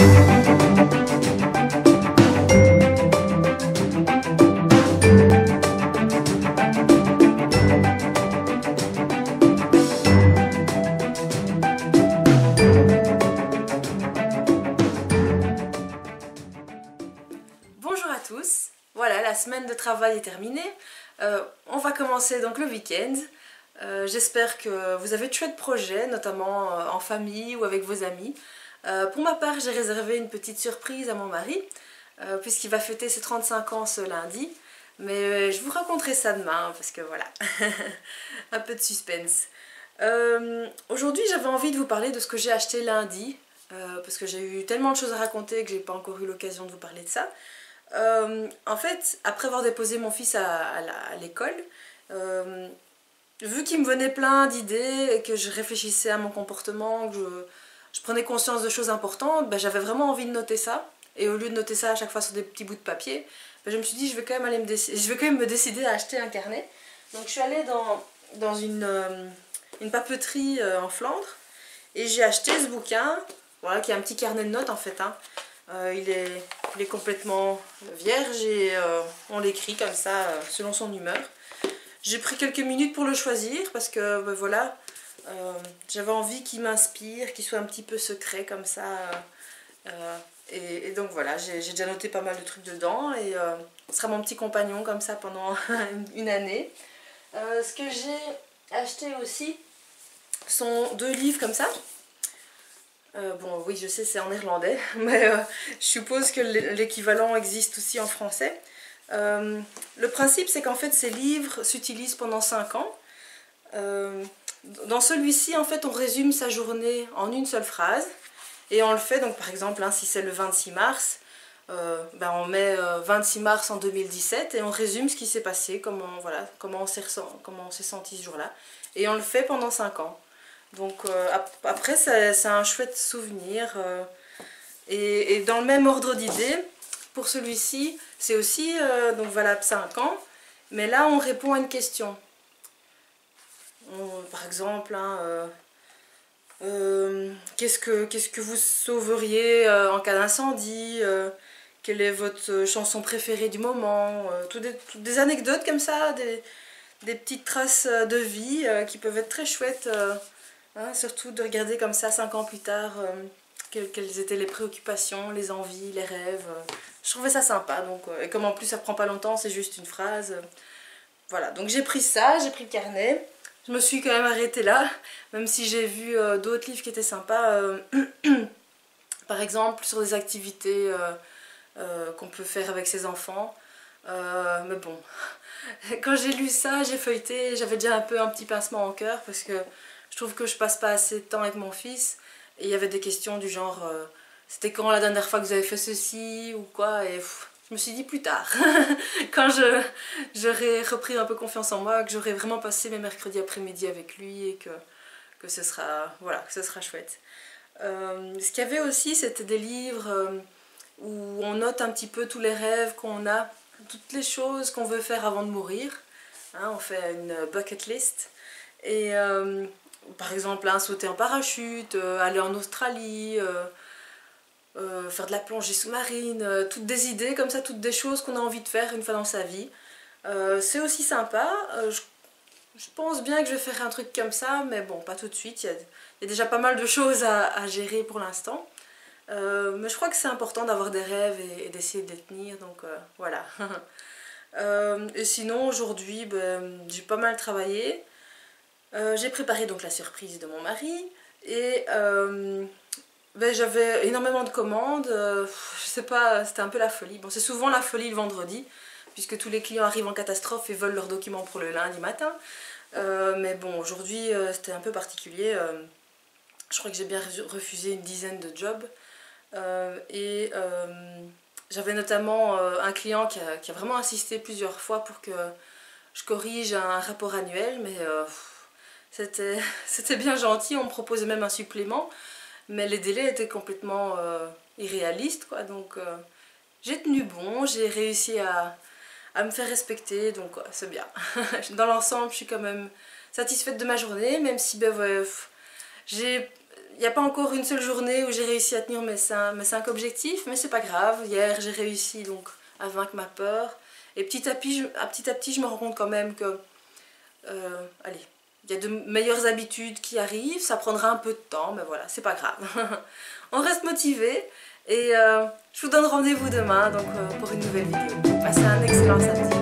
Bonjour à tous, voilà, la semaine de travail est terminée, on va commencer donc le week-end. J'espère que vous avez de chouettes projets, notamment en famille ou avec vos amis. Pour ma part, j'ai réservé une petite surprise à mon mari, puisqu'il va fêter ses 35 ans ce lundi. Mais je vous raconterai ça demain, parce que voilà, un peu de suspense. Aujourd'hui, j'avais envie de vous parler de ce que j'ai acheté lundi, parce que j'ai eu tellement de choses à raconter que j'ai pas encore eu l'occasion de vous parler de ça. En fait, après avoir déposé mon fils à l'école, vu qu'il me venait plein d'idées et que je réfléchissais à mon comportement, que je prenais conscience de choses importantes, ben, j'avais vraiment envie de noter ça. Et au lieu de noter ça à chaque fois sur des petits bouts de papier, ben, je me suis dit je vais quand même me décider à acheter un carnet. Donc je suis allée dans une papeterie en Flandre et j'ai acheté ce bouquin, voilà, qui est un petit carnet de notes en fait, hein. Il est complètement vierge et on l'écrit comme ça selon son humeur. J'ai pris quelques minutes pour le choisir parce que ben voilà, j'avais envie qu'il m'inspire, qu'il soit un petit peu secret comme ça. Et donc voilà, j'ai déjà noté pas mal de trucs dedans et ce sera mon petit compagnon comme ça pendant une année. Ce que j'ai acheté aussi sont 2 livres comme ça. Bon oui, je sais, c'est en néerlandais, mais je suppose que l'équivalent existe aussi en français. Le principe, c'est qu'en fait ces livres s'utilisent pendant 5 ans. Dans celui-ci, en fait, on résume sa journée en une seule phrase et on le fait, donc par exemple, hein, si c'est le 26 mars, ben on met 26 mars en 2017 et on résume ce qui s'est passé, voilà, comment on s'est senti ce jour-là, et on le fait pendant 5 ans. Donc après, c'est un chouette souvenir. Et dans le même ordre d'idées, pour celui-ci, c'est aussi donc valable 5 ans, mais là on répond à une question. Par exemple, hein, qu'est-ce que vous sauveriez en cas d'incendie, quelle est votre chanson préférée du moment, toutes des anecdotes comme ça, des petites traces de vie qui peuvent être très chouettes, hein, surtout de regarder comme ça 5 ans plus tard quelles étaient les préoccupations, les envies, les rêves. Je trouvais ça sympa, donc, et comme en plus ça prend pas longtemps, c'est juste une phrase. Voilà, donc j'ai pris ça, j'ai pris le carnet. Je me suis quand même arrêtée là, même si j'ai vu d'autres livres qui étaient sympas. Par exemple, sur des activités qu'on peut faire avec ses enfants. Mais bon, quand j'ai lu ça, j'ai feuilleté, j'avais déjà un petit pincement au cœur parce que je trouve que je passe pas assez de temps avec mon fils. Et il y avait des questions du genre, c'était quand la dernière fois que vous avez fait ceci ou quoi, et je me suis dit plus tard, quand j'aurai repris un peu confiance en moi, que j'aurai vraiment passé mes mercredis après-midi avec lui et que ce sera, voilà, que ce sera chouette. Ce qu'il y avait aussi, c'était des livres où on note un petit peu tous les rêves qu'on a, toutes les choses qu'on veut faire avant de mourir. Hein, on fait une bucket list. Et par exemple, hein, sauter en parachute, aller en Australie, faire de la plongée sous-marine, toutes des idées comme ça, toutes des choses qu'on a envie de faire une fois dans sa vie. C'est aussi sympa. Je pense bien que je vais faire un truc comme ça, mais bon, pas tout de suite. Il y a déjà pas mal de choses à gérer pour l'instant. Mais je crois que c'est important d'avoir des rêves et d'essayer de les tenir, donc voilà. Et sinon, aujourd'hui, ben, j'ai pas mal travaillé. J'ai préparé donc la surprise de mon mari et ben, j'avais énormément de commandes, je sais pas, c'était un peu la folie. Bon, c'est souvent la folie le vendredi, puisque tous les clients arrivent en catastrophe et veulent leurs documents pour le lundi matin. Mais bon, aujourd'hui c'était un peu particulier. Je crois que j'ai bien refusé une dizaine de jobs. J'avais notamment un client qui a vraiment insisté plusieurs fois pour que je corrige un rapport annuel, mais c'était bien gentil, on me proposait même un supplément, mais les délais étaient complètement irréalistes, quoi. Donc j'ai tenu bon, j'ai réussi à me faire respecter, donc ouais, c'est bien. Dans l'ensemble, je suis quand même satisfaite de ma journée, même si ben, ouais, j'ai il n'y a pas encore une seule journée où j'ai réussi à tenir mes 5 objectifs, mais c'est pas grave. Hier, j'ai réussi donc à vaincre ma peur. Et petit à petit, je me rends compte quand même que, allez, il y a de meilleures habitudes qui arrivent. Ça prendra un peu de temps, mais voilà, c'est pas grave. On reste motivé. Et je vous donne rendez-vous demain donc, pour une nouvelle vidéo. Passez un excellent samedi.